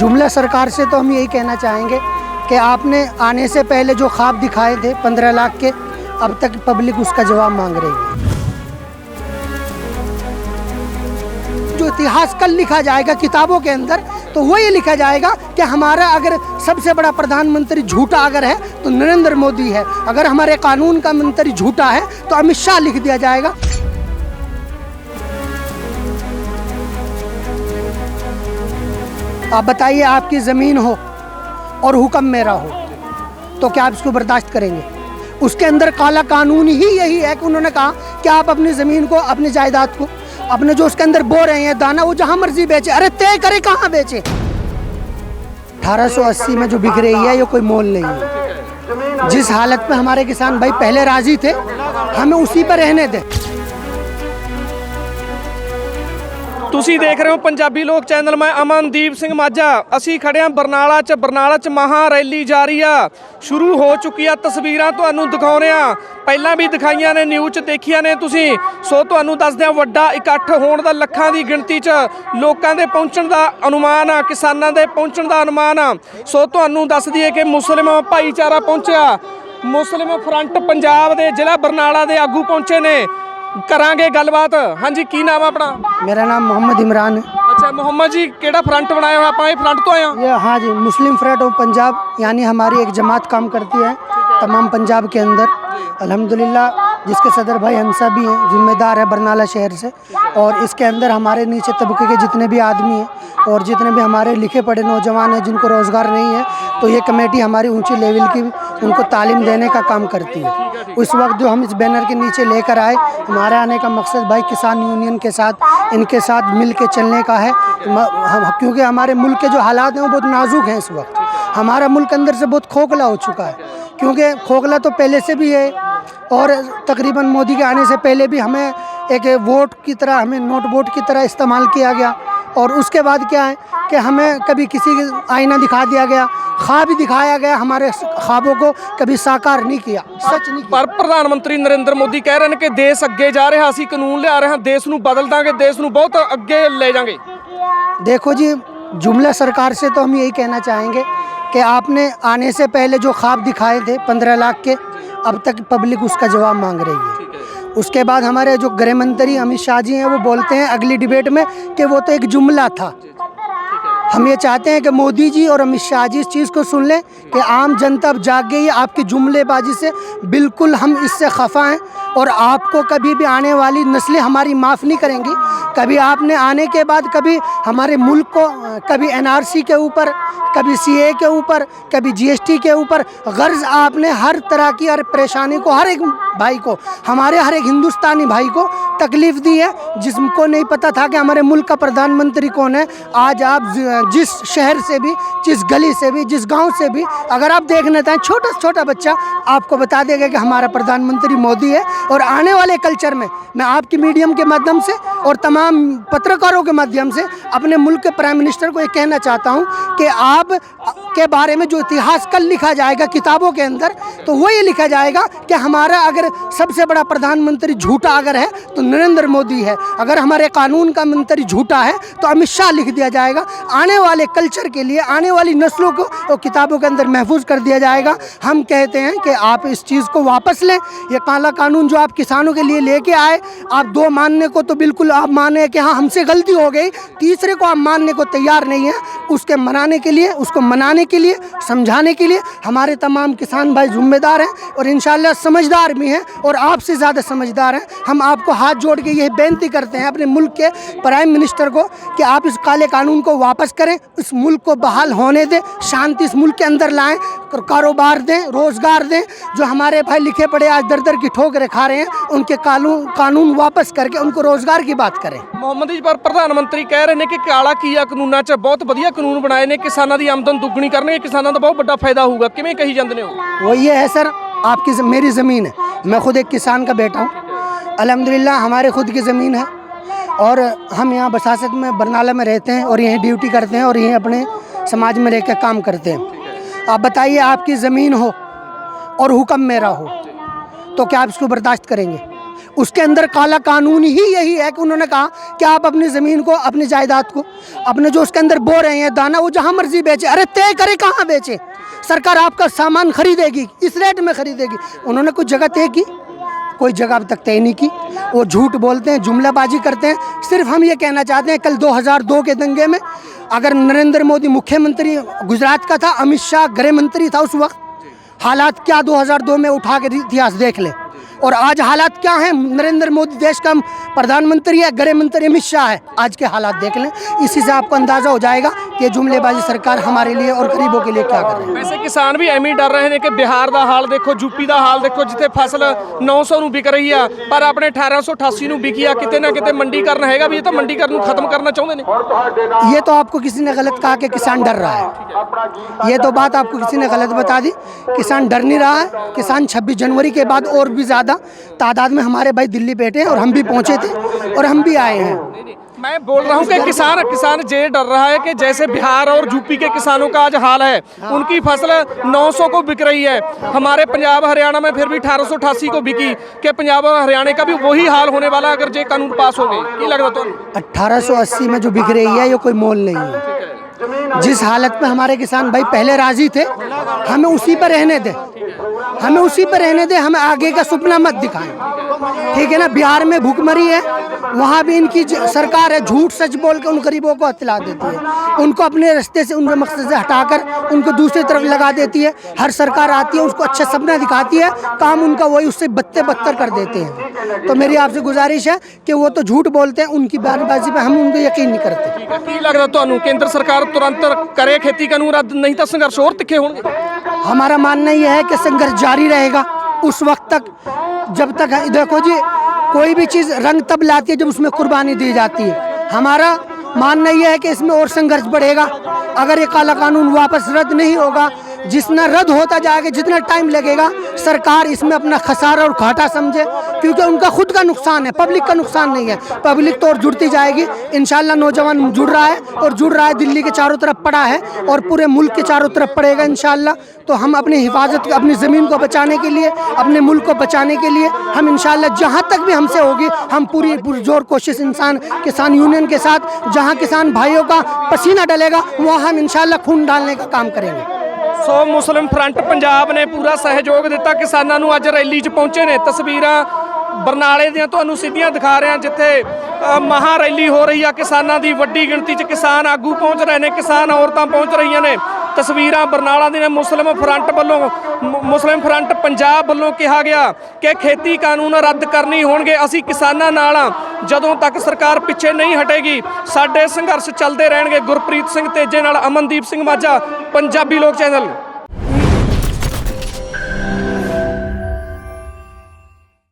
जुमला सरकार से तो हम यही कहना चाहेंगे कि आपने आने से पहले जो ख्वाब दिखाए थे 15 लाख के, अब तक पब्लिक उसका जवाब मांग रही है। जो इतिहास कल लिखा जाएगा किताबों के अंदर, तो वो ये लिखा जाएगा कि हमारा अगर सबसे बड़ा प्रधानमंत्री झूठा अगर है तो नरेंद्र मोदी है, अगर हमारे कानून का मंत्री झूठा है तो अमित शाह लिख दिया जाएगा। आप बताइए, आपकी ज़मीन हो और हुक्म मेरा हो तो क्या आप इसको बर्दाश्त करेंगे? उसके अंदर काला कानून ही यही है कि उन्होंने कहा कि आप अपनी ज़मीन को, अपनी जायदाद को, अपने जो उसके अंदर बो रहे हैं दाना, वो जहाँ मर्जी बेचे। अरे तय करे कहाँ बेचे। 1880 में जो बिक रही है ये कोई मोल नहीं है। जिस हालत में हमारे किसान भाई पहले राजी थे, हमें उसी पर रहने दें। ਤੁਸੀਂ ਦੇਖ ਰਹੇ ਹੋ ਪੰਜਾਬੀ ਲੋਕ ਚੈਨਲ। ਮੈਂ ਅਮਨਦੀਪ ਸਿੰਘ ਮਾਝਾ। ਅਸੀਂ ਖੜੇ ਹਾਂ ਬਰਨਾਲਾ 'ਚ ਮਹਾ ਰੈਲੀ ਜਾਰੀ ਆ, ਸ਼ੁਰੂ ਹੋ ਚੁੱਕੀ ਆ। ਤਸਵੀਰਾਂ ਤੁਹਾਨੂੰ ਦਿਖਾਉਂਦੇ ਆ, ਪਹਿਲਾਂ ਵੀ ਦਿਖਾਈਆਂ ਨੇ, ਨਿਊਜ਼ 'ਚ ਦੇਖੀਆਂ ਨੇ ਤੁਸੀਂ। ਸੋ ਤੁਹਾਨੂੰ ਦੱਸਦੇ ਆ, ਵੱਡਾ ਇਕੱਠ ਹੋਣ ਦਾ, ਲੱਖਾਂ ਦੀ ਗਿਣਤੀ 'ਚ ਲੋਕਾਂ ਦੇ ਪਹੁੰਚਣ ਦਾ ਅਨੁਮਾਨ ਆ, ਕਿਸਾਨਾਂ ਦੇ ਪਹੁੰਚਣ ਦਾ ਅਨੁਮਾਨ ਆ। ਸੋ ਤੁਹਾਨੂੰ ਦੱਸ ਦਈਏ ਕਿ ਮੁਸਲਿਮ ਭਾਈਚਾਰਾ ਪਹੁੰਚਿਆ, ਮੁਸਲਿਮ ਫਰੰਟ ਪੰਜਾਬ ਦੇ ਜ਼ਿਲ੍ਹਾ ਬਰਨਾਲਾ ਦੇ ਆਗੂ पहुंचे ने। करांगे गलबात। हाँ जी, की नाम है अपना? मेरा नाम मोहम्मद इमरान है। अच्छा मोहम्मद जी, केड़ा फ्रंट बनाया हुआ? आप फ्रंट तो आए हैं? ये हाँ जी, मुस्लिम फ्रंट ऑफ पंजाब, यानी हमारी एक जमात काम करती है तमाम पंजाब के अंदर। अल्हम्दुलिल्लाह जिसके सदर भाई हंसा भी हैं, जिम्मेदार है बरनाला शहर से। और इसके अंदर हमारे नीचे तबके के जितने भी आदमी हैं और जितने भी हमारे लिखे पढ़े नौजवान हैं जिनको रोज़गार नहीं है, तो ये कमेटी हमारी ऊंची लेवल की उनको तालीम देने का काम करती है। उस वक्त जो हम इस बैनर के नीचे लेकर आए, हमारे आने का मकसद भाई किसान यूनियन के साथ, इनके साथ मिल के चलने का है। क्योंकि हमारे मुल्क के जो हालात हैं वो बहुत नाजुक हैं इस वक्त। हमारा मुल्क अंदर से बहुत खोखला हो चुका है, क्योंकि खोखला तो पहले से भी है। और तकरीबन मोदी के आने से पहले भी हमें एक वोट की तरह, हमें नोट वोट की तरह इस्तेमाल किया गया। और उसके बाद क्या है कि हमें कभी किसी आईना दिखा दिया गया, ख्वाब भी दिखाया गया, हमारे ख्वाबों को कभी साकार नहीं किया, सच नहीं किया। पर प्रधानमंत्री नरेंद्र मोदी कह रहे हैं कि देश अगे जा रहा, असीं कानून लिया रहे हैं, देश नूं बदल देंगे, देश नूं बहुत अगे ले जाएंगे। देखो जी, जुमला सरकार से तो हम यही कहना चाहेंगे कि आपने आने से पहले जो ख्वाब दिखाए थे 15 लाख के, अब तक पब्लिक उसका जवाब मांग रही है। उसके बाद हमारे जो गृह मंत्री अमित शाह जी हैं वो बोलते हैं अगली डिबेट में कि वो तो एक जुमला था। हम ये चाहते हैं कि मोदी जी और अमित शाह जी इस चीज़ को सुन लें कि आम जनता अब जाग गई है आपकी जुमलेबाजी से। बिल्कुल हम इससे खफा हैं और आपको कभी भी आने वाली नस्लें हमारी माफ़ नहीं करेंगी। कभी आपने आने के बाद कभी हमारे मुल्क को कभी NRC के ऊपर, कभी CA के ऊपर, कभी GST के ऊपर गर्ज आपने हर तरह की हर परेशानी को, हर एक भाई को, हमारे हर एक हिंदुस्तानी भाई को तकलीफ़ दी है। जिसको नहीं पता था कि हमारे मुल्क का प्रधानमंत्री कौन है, आज आप जिस शहर से भी, जिस गली से भी, जिस गांव से भी अगर आप देखना चाहें, छोटा छोटा बच्चा आपको बता देगा कि हमारा प्रधानमंत्री मोदी है। और आने वाले कल्चर में मैं आपकी मीडियम के माध्यम से और तमाम पत्रकारों के माध्यम से अपने मुल्क के प्राइम मिनिस्टर को ये कहना चाहता हूँ कि आप के बारे में जो इतिहास कल लिखा जाएगा किताबों के अंदर, तो वो ये लिखा जाएगा कि हमारा अगर सबसे बड़ा प्रधानमंत्री झूठा अगर है तो नरेंद्र मोदी है, अगर हमारे कानून का मंत्री झूठा है तो अमित शाह लिख दिया जाएगा। आने वाले कल्चर के लिए, आने वाली नस्लों को तो किताबों के अंदर महफूज कर दिया जाएगा। हम कहते हैं कि आप इस चीज़ को वापस लें। ये काला कानून जो आप किसानों के लिए लेके आए, आप 2 मानने को तो बिल्कुल आप माने कि हाँ हमसे गलती हो गई, तीसरे को आप मानने को तैयार नहीं है। उसके मनाने के लिए, उसको मनाने के लिए, समझाने के लिए हमारे तमाम किसान भाई जिम्मेदार हैं और इंशाअल्लाह समझदार भी हैं और आपसे ज़्यादा समझदार हैं। हम आपको हाथ जोड़ के यही बेनती करते हैं अपने मुल्क के प्राइम मिनिस्टर को कि आप इस काले कानून को वापस करें, इस मुल्क को बहाल होने दें, शांति इस मुल्क के अंदर लाएं, कारोबार दें, रोज़गार दें। जो हमारे भाई लिखे पढ़े आज दर दर की ठोकरें खा रहे हैं, उनके कानून वापस करके उनको रोज़गार की बात करें। मोहम्मद जी, पर प्रधानमंत्री कह रहे हैं कि काला कीया कानूनां 'ਚ बहुत वधिया कानून बनाए ने, किसानां दी आमदन दुगनी करने, किसानां दा बहुत बड़ा फायदा होगा। किवें कही जांदे हो? वो ये है सर, आपकी मेरी ज़मीन है, मैं खुद एक किसान का बेटा हूँ। अल्हम्दुलिल्लाह हमारे खुद की ज़मीन है और हम यहाँ बसासत में बरनाला में रहते हैं और यहीं ड्यूटी करते हैं और यहीं अपने समाज में रहकर काम करते हैं। आप बताइए, आपकी ज़मीन हो और हुक्म मेरा हो तो क्या आप इसको बर्दाश्त करेंगे? उसके अंदर काला कानून ही यही है कि उन्होंने कहा कि आप अपनी ज़मीन को, अपनी जायदाद को, अपने जो उसके अंदर बो रहे हैं दाना, वो जहाँ मर्जी बेचे। अरे तय करे कहाँ बेचे, सरकार आपका सामान खरीदेगी, इस रेट में खरीदेगी। उन्होंने कुछ जगह तय की, कोई जगह अब तक तय नहीं की। वो झूठ बोलते हैं, जुमलाबाजी करते हैं। सिर्फ हम ये कहना चाहते हैं, कल 2002 के दंगे में अगर नरेंद्र मोदी मुख्यमंत्री गुजरात का था, अमित शाह गृह मंत्री था उस वक्त, हालात क्या 2002 में उठा के इतिहास देख ले। और आज हालात क्या हैं, नरेंद्र मोदी देश का प्रधानमंत्री है, गृह मंत्री अमित शाह है। आज के हालात देख लें, इसी से आपको अंदाज़ा हो जाएगा कि जुमलेबाजी सरकार हमारे लिए और गरीबों के लिए क्या कर रही है। वैसे किसान भी ਐਵੇਂ ਡਰ ਰਹੇ ਨੇ ਕਿ ਬਿਹਾਰ ਦਾ ਹਾਲ ਦੇਖੋ, ਯੂਪੀ ਦਾ ਹਾਲ ਦੇਖੋ, ਜਿੱਥੇ ਫਸਲ 900 ਨੂੰ ਵਿਕ ਰਹੀ ਆ ਪਰ ਆਪਣੇ 1888 ਨੂੰ ਵਿਕੀ ਆ। ਕਿਤੇ ਨਾ ਕਿਤੇ ਮੰਡੀਕਰਨ ਹੈਗਾ ਵੀ, ਇਹ ਤਾਂ ਮੰਡੀਕਰਨ ਨੂੰ ਖਤਮ ਕਰਨਾ ਚਾਹੁੰਦੇ ਨੇ। ये तो आपको किसी ने गलत कहा कि किसान डर रहा है, ये तो बात आपको किसी ने गलत बता दी। किसान डर नहीं रहा है। किसान 26 जनवरी के बाद और भी ज़्यादा तादाद में हमारे भाई दिल्ली बैठे हैं और हम भी पहुंचे थे और हम भी आए हैं। मैं बोल रहा हूँ कि किसान ये डर रहा है कि जैसे बिहार और यूपी के किसानों का आज हाल है, उनकी फसल 900 को बिक रही है, हमारे पंजाब हरियाणा में फिर भी 1888 को बिकी, कि पंजाब और हरियाणा का भी वही हाल होने वाला अगर ये कानून पास हो गए। क्या लग रहा तो 1880 में जो बिक रही है ये कोई मोल नहीं है। जिस हालत में हमारे किसान भाई पहले राजी थे, हमें उसी पर रहने दें, हमें उसी पर रहने दें, हमें आगे का सपना मत दिखाएं, ठीक है ना। बिहार में भूखमरी है, वहाँ भी इनकी सरकार है, झूठ सच बोल के उन गरीबों को हथिला देती है, उनको अपने रास्ते से, उनके मकसद से हटाकर उनको दूसरी तरफ लगा देती है। हर सरकार आती है, उसको अच्छा सपना दिखाती है, काम उनका वही, उससे बदतर कर देते हैं। तो मेरी आपसे गुजारिश है कि वो तो झूठ बोलते हैं, उनकी बयानबाजी पे हम उनको यकीन नहीं करते। ਕੀ ਲੱਗਦਾ ਤੁਹਾਨੂੰ केंद्र सरकार तुरंत करे खेती कानून रद्द, नहीं तो संघर्ष और तिखे होंगे? हमारा मानना यह है कि संघर्ष जारी रहेगा उस वक्त तक जब तक, देखो जी, कोई भी चीज़ रंग तब लाती है जब उसमें कुर्बानी दी जाती है। हमारा मानना यह है कि इसमें और संघर्ष बढ़ेगा। अगर ये काला कानून वापस रद्द नहीं होगा, जितना रद्द होता जाएगा, जितना टाइम लगेगा, सरकार इसमें अपना खसारा और घाटा समझे, क्योंकि उनका खुद का नुकसान है, पब्लिक का नुकसान नहीं है। पब्लिक तो और जुड़ती जाएगी इंशाल्लाह। नौजवान जुड़ रहा है और जुड़ रहा है, दिल्ली के चारों तरफ पड़ा है और पूरे मुल्क के चारों तरफ पड़ेगा इंशाल्लाह। तो हम अपनी हिफाजत, अपनी ज़मीन को बचाने के लिए, अपने मुल्क को बचाने के लिए हम इंशाल्लाह जहाँ तक भी हमसे होगी, हम पूरी पुरजोर कोशिश किसान यूनियन के साथ, जहाँ किसान भाइयों का पसीना डलेगा वहाँ हम इंशाल्लाह खून डालने का काम करेंगे। ਸੋ ਮੁਸਲਿਮ ਫਰੰਟ ਪੰਜਾਬ ਨੇ ਪੂਰਾ ਸਹਿਯੋਗ ਦਿੱਤਾ ਕਿਸਾਨਾਂ ਨੂੰ। ਅੱਜ ਰੈਲੀ 'ਚ ਪਹੁੰਚੇ ਨੇ। ਤਸਵੀਰਾਂ ਬਰਨਾਲੇ ਦੀਆਂ ਤੁਹਾਨੂੰ ਸਿੱਧੀਆਂ ਦਿਖਾ ਰਹੇ ਹਾਂ, ਜਿੱਥੇ ਮਹਾ ਰੈਲੀ ਹੋ ਰਹੀ ਆ ਕਿਸਾਨਾਂ ਦੀ। ਵੱਡੀ ਗਿਣਤੀ 'ਚ ਕਿਸਾਨ ਆਗੂ ਪਹੁੰਚ ਰਹੇ ਨੇ, ਕਿਸਾਨ ਔਰਤਾਂ ਪਹੁੰਚ ਰਹੀਆਂ ਨੇ। ਤਸਵੀਰਾਂ ਬਰਨਾਲਾ ਦੀਆਂ। ਮੁਸਲਿਮ ਫਰੰਟ ਪੰਜਾਬ ਵੱਲੋਂ ਕਿਹਾ ਗਿਆ ਕਿ ਖੇਤੀ ਕਾਨੂੰਨ ਰੱਦ ਕਰਨੀ ਹੋਣਗੇ। ਅਸੀਂ ਕਿਸਾਨਾਂ ਨਾਲ ਆ, ਜਦੋਂ ਤੱਕ ਸਰਕਾਰ ਪਿੱਛੇ ਨਹੀਂ ਹਟੇਗੀ ਸਾਡੇ ਸੰਘਰਸ਼ ਚੱਲਦੇ ਰਹਿਣਗੇ। ਗੁਰਪ੍ਰੀਤ ਸਿੰਘ ਤੇਜੇ ਨਾਲ ਅਮਨਦੀਪ ਸਿੰਘ ਮਾਝਾ, ਪੰਜਾਬੀ ਲੋਕ ਚੈਨਲ।